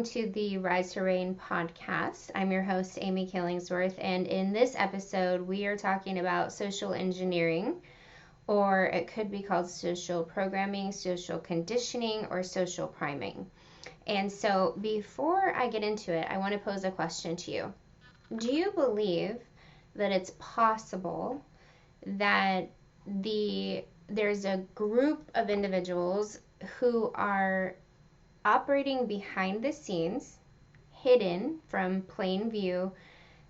welcome to the Rise to Reign podcast. I'm your host, Amy Killingsworth, and in this episode, we are talking about social engineering, or it could be called social programming, social conditioning, or social priming. And so, before I get into it, I want to pose a question to you. Do you believe that it's possible that there's a group of individuals who are operating behind the scenes, hidden from plain view,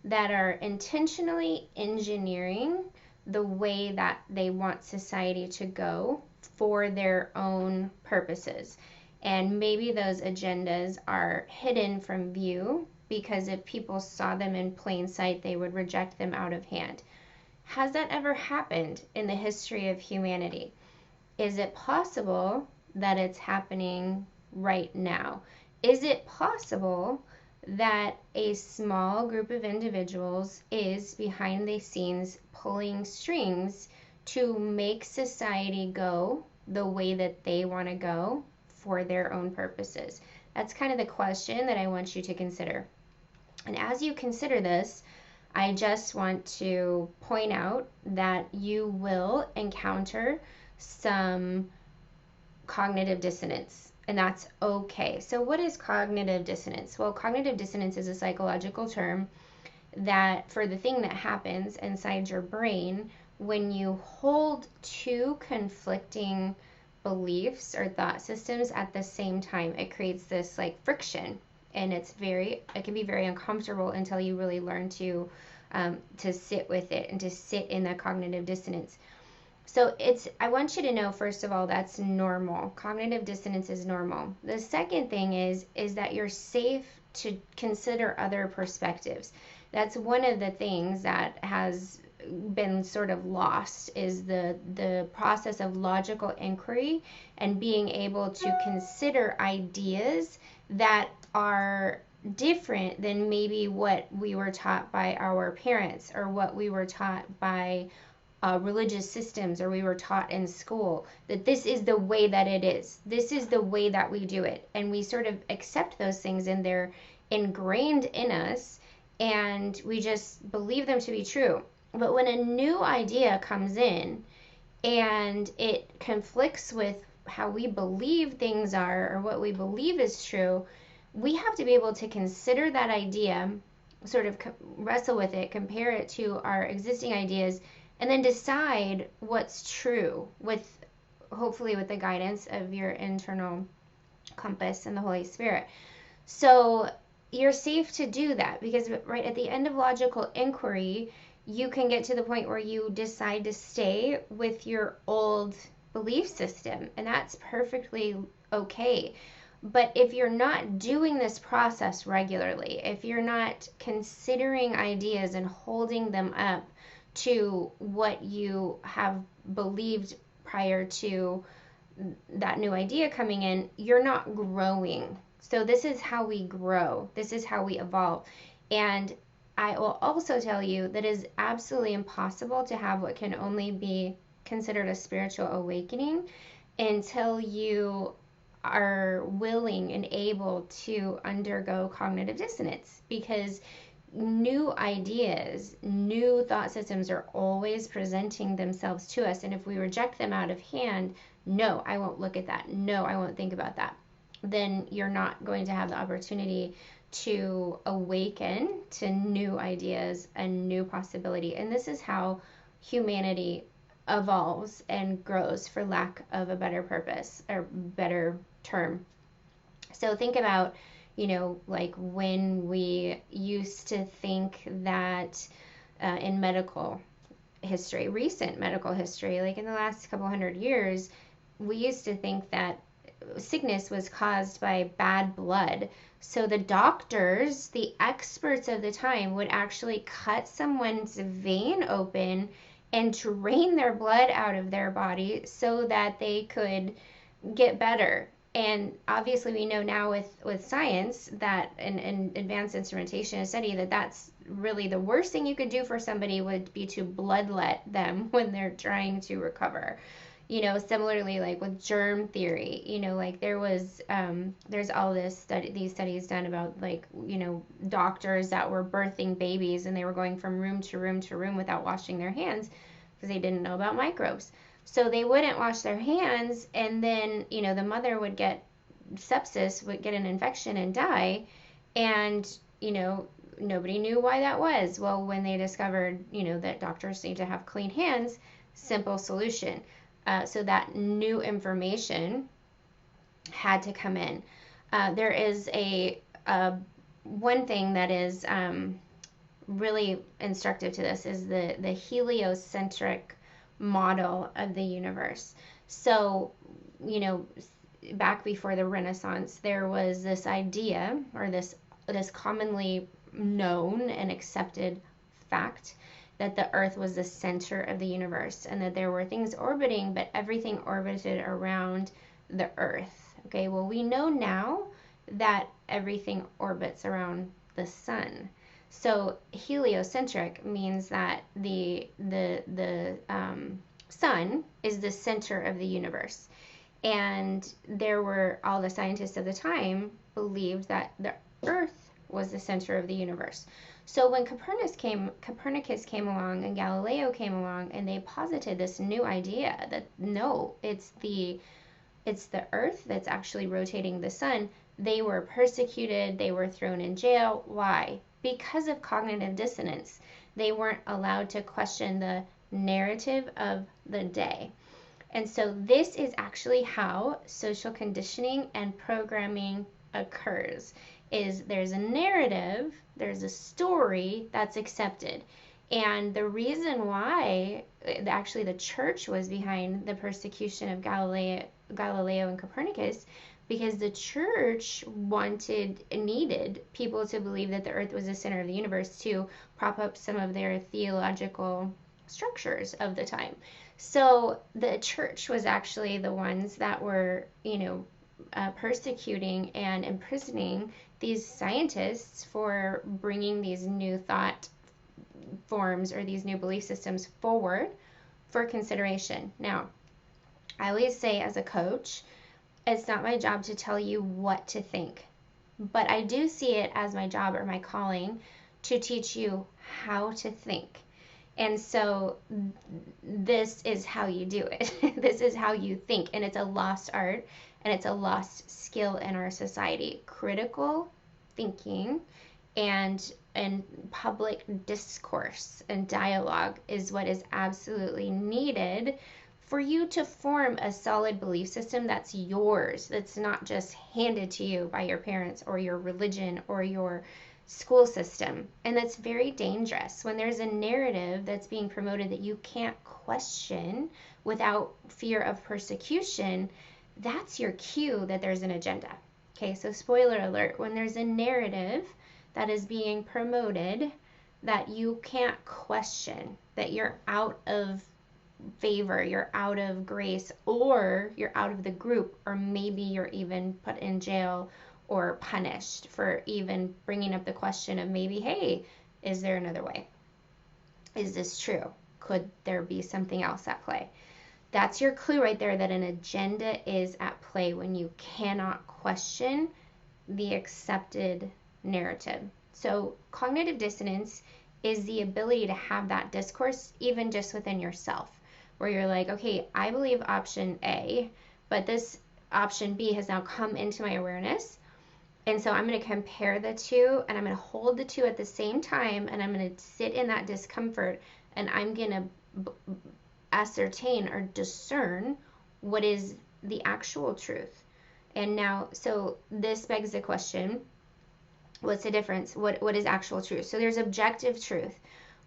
that are intentionally engineering the way that they want society to go for their own purposes? And maybe those agendas are hidden from view because if people saw them in plain sight, they would reject them out of hand. Has that ever happened in the history of humanity? Is it possible that it's happening right now? Is it possible that a small group of individuals is behind the scenes pulling strings to make society go the way that they want to go for their own purposes? That's kind of the question that I want you to consider. And as you consider this, I just want to point out that you will encounter some cognitive dissonance, and that's okay. So what is cognitive dissonance? Well, cognitive dissonance is a psychological term that for the thing that happens inside your brain when you hold two conflicting beliefs or thought systems at the same time. It creates this like friction, and it can be very uncomfortable until you really learn to sit with it and to sit in the cognitive dissonance. So I want you to know, first of all, that's normal. Cognitive dissonance is normal. The second thing is that you're safe to consider other perspectives. That's one of the things that has been sort of lost, is the process of logical inquiry and being able to consider ideas that are different than maybe what we were taught by our parents or what we were taught by religious systems, or we were taught in school, that this is the way that it is. This is the way that we do it. And we sort of accept those things and they're ingrained in us and we just believe them to be true. But when a new idea comes in and it conflicts with how we believe things are or what we believe is true, we have to be able to consider that idea, sort of wrestle with it, compare it to our existing ideas, and then decide what's true, hopefully with the guidance of your internal compass and the Holy Spirit. So you're safe to do that because right at the end of logical inquiry, you can get to the point where you decide to stay with your old belief system, and that's perfectly okay. But if you're not doing this process regularly, if you're not considering ideas and holding them up to what you have believed prior to that new idea coming in, you're not growing. So this is how we grow. This is how we evolve. And I will also tell you that it is absolutely impossible to have what can only be considered a spiritual awakening until you are willing and able to undergo cognitive dissonance, because new ideas, new thought systems are always presenting themselves to us. And if we reject them out of hand, no, I won't look at that. No, I won't think about that. Then you're not going to have the opportunity to awaken to new ideas and new possibility. And this is how humanity evolves and grows, for lack of a better purpose or better term. So think about, like when we used to think that in medical history, recent medical history, like in the last couple hundred years, we used to think that sickness was caused by bad blood. So the doctors, the experts of the time, would actually cut someone's vein open and drain their blood out of their body so that they could get better. And obviously we know now with science that and advanced instrumentation and study that that's really the worst thing you could do for somebody would be to bloodlet them when they're trying to recover. Similarly, like with germ theory, like there's all these studies done about, like, doctors that were birthing babies and they were going from room to room to room without washing their hands because they didn't know about microbes. So they wouldn't wash their hands, and then, the mother would get sepsis, would get an infection and die, and, nobody knew why that was. Well, when they discovered, that doctors need to have clean hands, simple solution. So that new information had to come in. There is one thing that is really instructive to this is the heliocentric model of the universe. So, back before the Renaissance, there was this idea, or this commonly known and accepted fact, that the Earth was the center of the universe and that there were things orbiting, but everything orbited around the Earth. Okay, well, we know now that everything orbits around the sun. So heliocentric means that the sun is the center of the universe. And all the scientists of the time believed that the Earth was the center of the universe. So when Copernicus came along and Galileo came along, and they posited this new idea that no, it's the Earth that's actually rotating the sun, they were persecuted, they were thrown in jail. Why? Because of cognitive dissonance. They weren't allowed to question the narrative of the day. And so this is actually how social conditioning and programming occurs. There's a narrative, there's a story that's accepted. And the reason why actually the church was behind the persecution of Galileo and Copernicus, because the church needed people to believe that the Earth was the center of the universe to prop up some of their theological structures of the time. So the church was actually the ones that were, persecuting and imprisoning these scientists for bringing these new thought forms or these new belief systems forward for consideration. Now, I always say, as a coach, it's not my job to tell you what to think, but I do see it as my job or my calling to teach you how to think. And so this is how you do it. This is how you think, and it's a lost art, and it's a lost skill in our society. Critical thinking and public discourse and dialogue is what is absolutely needed for you to form a solid belief system that's yours, that's not just handed to you by your parents or your religion or your school system. And that's very dangerous. When there's a narrative that's being promoted that you can't question without fear of persecution, that's your cue that there's an agenda. Okay, so spoiler alert, when there's a narrative that is being promoted that you can't question, that you're out of favor, you're out of grace, or you're out of the group, or maybe you're even put in jail or punished for even bringing up the question of maybe, hey, is there another way? Is this true? Could there be something else at play? That's your clue right there that an agenda is at play when you cannot question the accepted narrative. So cognitive dissonance is the ability to have that discourse even just within yourself, where you're like, okay, I believe option A, but this option B has now come into my awareness. And so I'm going to compare the two, and I'm going to hold the two at the same time, and I'm going to sit in that discomfort, and I'm going to ascertain or discern what is the actual truth. And now, so this begs the question, what's the difference? What is actual truth? So there's objective truth.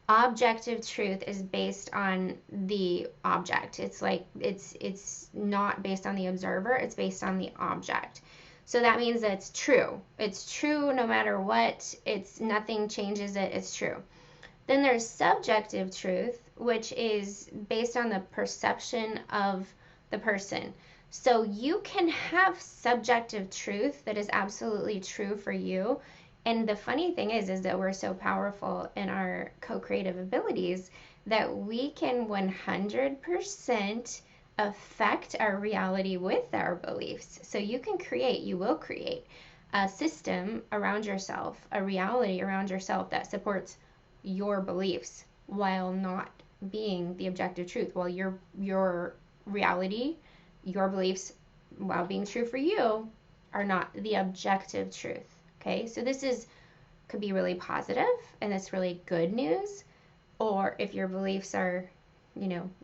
Objective truth is based on the object. It's like, it's not based on the observer, it's based on the object. So that means that it's true. It's true no matter what. Nothing changes it. It's true. Then there's subjective truth, which is based on the perception of the person. So you can have subjective truth that is absolutely true for you. And the funny thing is that we're so powerful in our co-creative abilities that we can 100% affect our reality with our beliefs. So you will create a system around yourself, a reality around yourself that supports your beliefs while not being the objective truth. While your reality, your beliefs, while being true for you, are not the objective truth. Okay, so could be really positive and it's really good news, or if your beliefs are,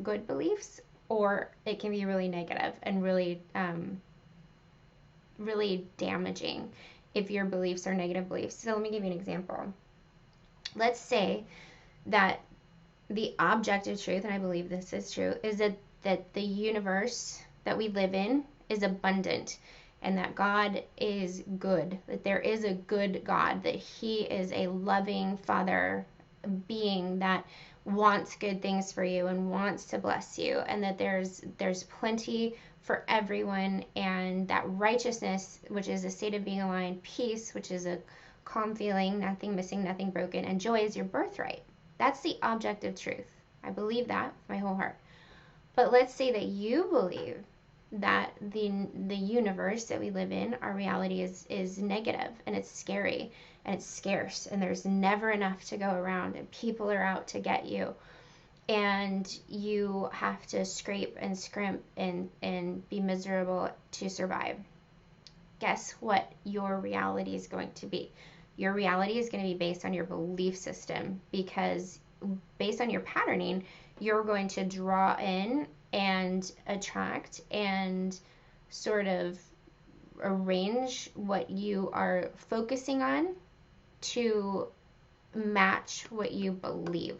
good beliefs, or it can be really negative and really, really damaging if your beliefs are negative beliefs. So let me give you an example. Let's say that the objective truth, and I believe this is true, is that the universe that we live in is abundant, and that God is good, that there is a good God, that He is a loving Father being that wants good things for you and wants to bless you, and that there's plenty for everyone, and that righteousness, which is a state of being aligned, peace, which is a calm feeling, nothing missing, nothing broken, and joy is your birthright. That's the objective truth. I believe that with my whole heart. But let's say that you believe that the universe that we live in, our reality is negative, and it's scary, and it's scarce, and there's never enough to go around, and people are out to get you, and you have to scrape and scrimp and be miserable to survive. Guess what your reality is going to be? Your reality is going to be based on your belief system, because based on your patterning, you're going to draw in and attract and sort of arrange what you are focusing on to match what you believe.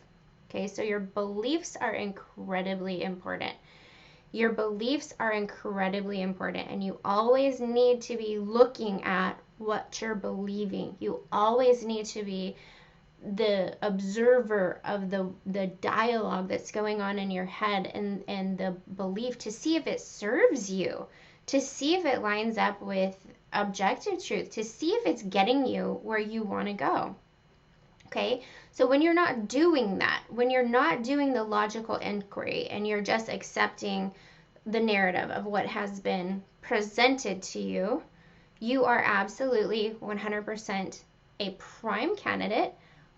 Okay, so your beliefs are incredibly important. Your beliefs are incredibly important, and you always need to be looking at what you're believing. You always need to be the observer of the dialogue that's going on in your head, and the belief, to see if it serves you, to see if it lines up with objective truth, to see if it's getting you where you want to go. Okay, so when you're not doing that, when you're not doing the logical inquiry, and you're just accepting the narrative of what has been presented to you, you are absolutely 100% a prime candidate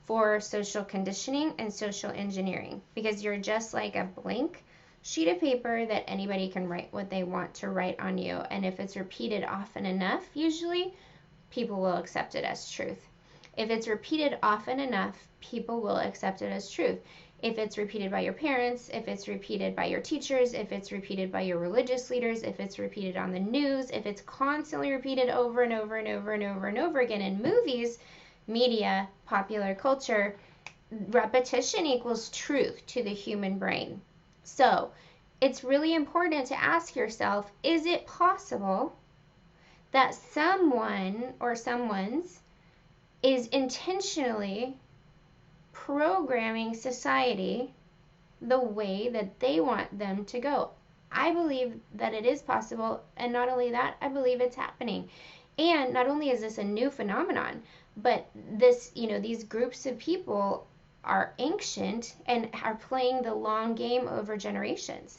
for social conditioning and social engineering, because you're just like a blank sheet of paper that anybody can write what they want to write on you. And if it's repeated often enough, usually people will accept it as truth. If it's repeated often enough, people will accept it as truth. If it's repeated by your parents, if it's repeated by your teachers, if it's repeated by your religious leaders, if it's repeated on the news, if it's constantly repeated over and over and over and over and over again in movies, media, popular culture, repetition equals truth to the human brain. So it's really important to ask yourself, is it possible that someone or someone's is intentionally programming society the way that they want them to go? I believe that it is possible, and not only that, I believe it's happening. And not only is this a new phenomenon, but these groups of people are ancient and are playing the long game over generations.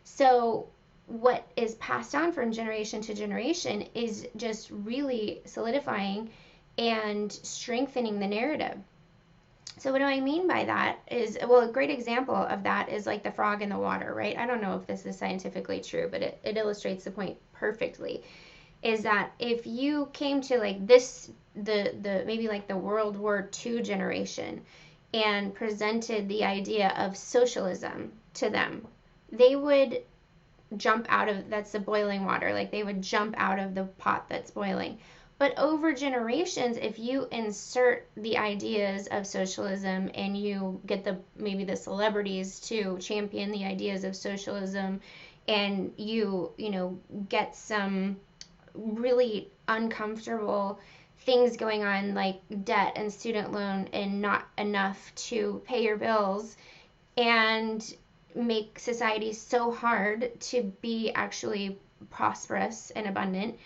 So what is passed on from generation to generation is just really solidifying and strengthening the narrative. So what do I mean by that is, well, a great example of that is like the frog in the water, right? I don't know if this is scientifically true, but it illustrates the point perfectly. Is that if you came to like this, maybe like the World War II generation, and presented the idea of socialism to them, they would jump out of, that's the boiling water, like they would jump out of the pot that's boiling. But over generations, if you insert the ideas of socialism and you get maybe the celebrities to champion the ideas of socialism, and you get some really uncomfortable things going on like debt and student loan and not enough to pay your bills, and make society so hard to be actually prosperous and abundant,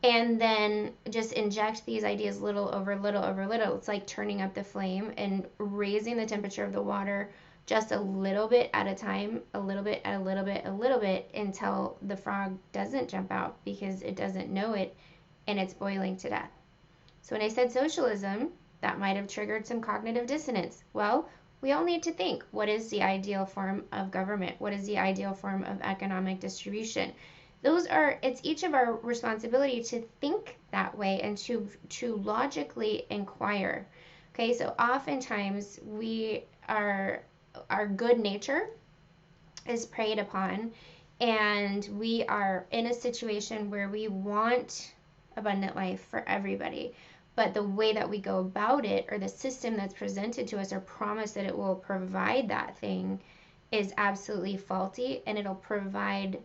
and then just inject these ideas little over little over little. It's like turning up the flame and raising the temperature of the water, just a little bit at a time, a little bit at a little bit, a little bit, until the frog doesn't jump out because it doesn't know it and it's boiling to death. So when I said socialism, that might have triggered some cognitive dissonance. Well, we all need to think, what is the ideal form of government? What is the ideal form of economic distribution? It's each of our responsibility to think that way and to logically inquire. Okay, so oftentimes our good nature is preyed upon, and we are in a situation where we want abundant life for everybody. But the way that we go about it, or the system that's presented to us or promised that it will provide that thing, is absolutely faulty, and it'll provide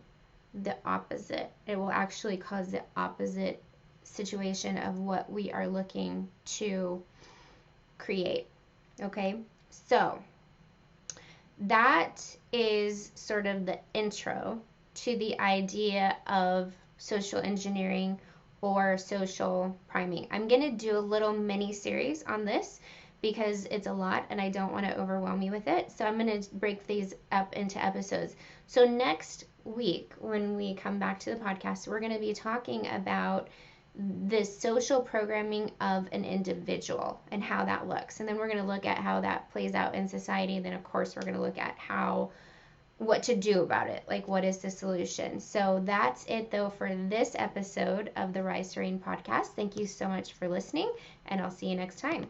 the opposite. It will actually cause the opposite situation of what we are looking to create. Okay, so that is sort of the intro to the idea of social engineering or social priming. I'm going to do a little mini series on this because it's a lot and I don't want to overwhelm you with it. So I'm going to break these up into episodes. So next week, when we come back to the podcast, we're going to be talking about the social programming of an individual and how that looks. And then we're going to look at how that plays out in society. And then, of course, we're going to look at what to do about it. Like, what is the solution? So that's it, though, for this episode of the Rise to Reign podcast. Thank you so much for listening, and I'll see you next time.